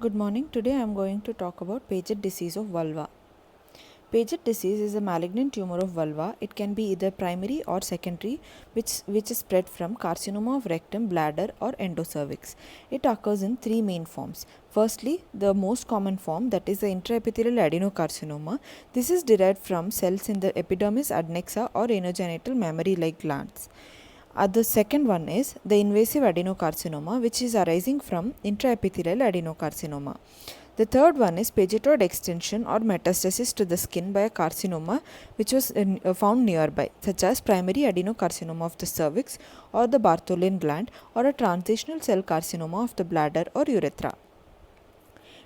Good morning. Today I am going to talk about Paget disease of vulva. Paget disease is a malignant tumor of vulva. It can be either primary or secondary, which is spread from carcinoma of rectum, bladder, or endocervix. It occurs in three main forms. Firstly, the most common form, that is the intraepithelial adenocarcinoma. This is derived from cells in the epidermis adnexa or anogenital mammary-like glands. The second one is the invasive adenocarcinoma, which is arising from intraepithelial adenocarcinoma. The third one is pagetoid extension or metastasis to the skin by a carcinoma which was found nearby, such as primary adenocarcinoma of the cervix or the Bartholin gland, or a transitional cell carcinoma of the bladder or urethra.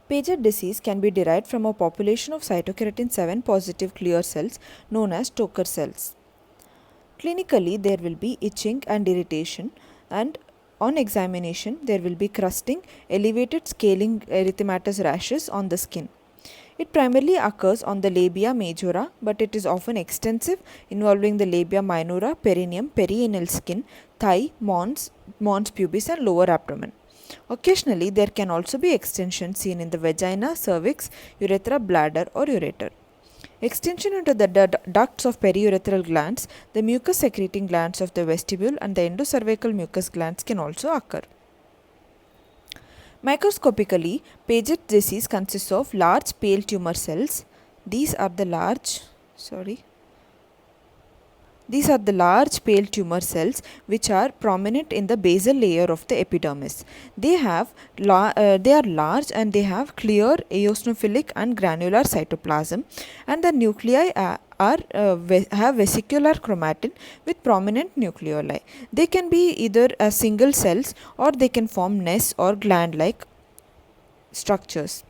Paget disease can be derived from a population of cytokeratin 7 positive clear cells known as Toker cells. Clinically, there will be itching and irritation, and on examination, there will be crusting, elevated scaling erythematous rashes on the skin. It primarily occurs on the labia majora, but it is often extensive, involving the labia minora, perineum, perianal skin, thigh, mons pubis, and lower abdomen. Occasionally, there can also be extension seen in the vagina, cervix, urethra, bladder, or ureter. Extension into the ducts of periurethral glands, the mucus secreting glands of the vestibule, and the endocervical mucus glands can also occur. Microscopically, Paget disease consists of large pale tumor cells. These are the large pale tumor cells which are prominent in the basal layer of the epidermis. They are large and they have clear eosinophilic and granular cytoplasm, and the nuclei have vesicular chromatin with prominent nucleoli. They can be either as single cells or they can form nests or gland-like structures.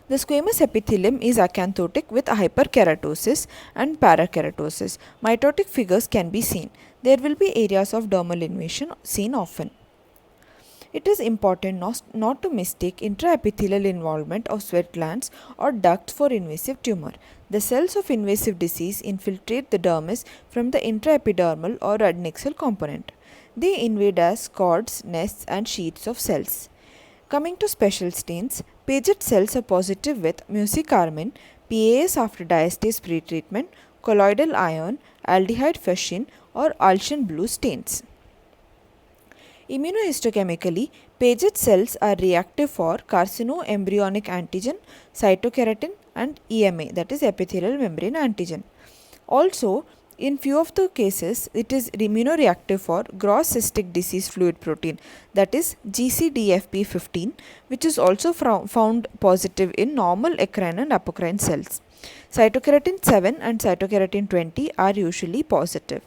The squamous epithelium is acanthotic with hyperkeratosis and parakeratosis. Mitotic figures can be seen. There will be areas of dermal invasion seen often. It is important not to mistake intraepithelial involvement of sweat glands or ducts for invasive tumor. The cells of invasive disease infiltrate the dermis from the intraepidermal or adnexal component. They invade as cords, nests, and sheets of cells. Coming to special stains, Paget cells are positive with mucicarmine, PAS after diastase pretreatment, colloidal iron, aldehyde fuchsin, or Alshan blue stains. Immunohistochemically, Paget cells are reactive for carcinoembryonic antigen, cytokeratin, and EMA, that is epithelial membrane antigen. Also, in few of the cases, it is immunoreactive for gross cystic disease fluid protein, that is GCDFP15, which is also found positive in normal eccrine and apocrine cells. Cytokeratin 7 and cytokeratin 20 are usually positive.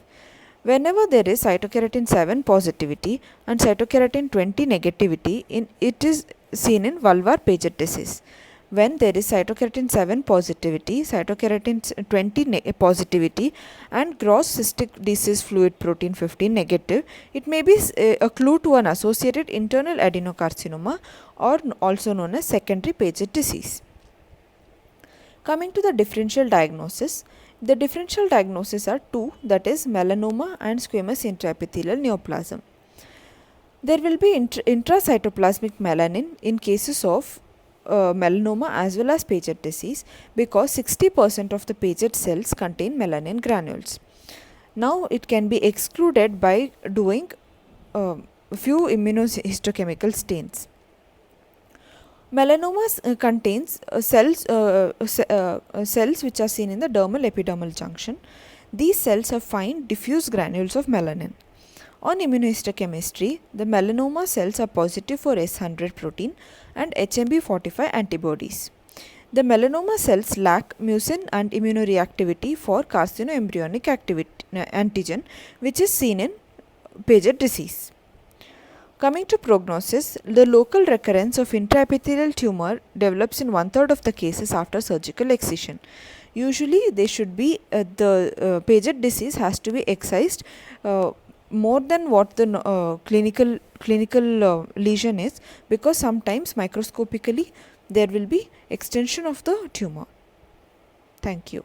Whenever there is cytokeratin 7 positivity and cytokeratin 20 negativity, it is seen in vulvar Paget disease. When there is cytokeratin 7 positivity, cytokeratin 20 positivity, and gross cystic disease fluid protein 15 negative, it may be a clue to an associated internal adenocarcinoma, or also known as secondary Paget disease. Coming to the differential diagnosis, the differential diagnoses are two, that is melanoma and squamous intraepithelial neoplasm. There will be intracytoplasmic melanin in cases of melanoma as well as Paget disease, because 60% of the Paget cells contain melanin granules. Now it can be excluded by doing few immunohistochemical stains. Melanoma contains cells which are seen in the dermal epidermal junction. These cells have fine diffuse granules of melanin. On immunohistochemistry, the melanoma cells are positive for S100 protein and HMB45 antibodies. The melanoma cells lack mucin and immunoreactivity for carcinoembryonic antigen, which is seen in Paget disease. Coming to prognosis, the local recurrence of intraepithelial tumor develops in 1/3 of the cases after surgical excision. Usually, they should be the Paget disease has to be excised more than what the clinical lesion is, because sometimes microscopically there will be extension of the tumor. Thank you.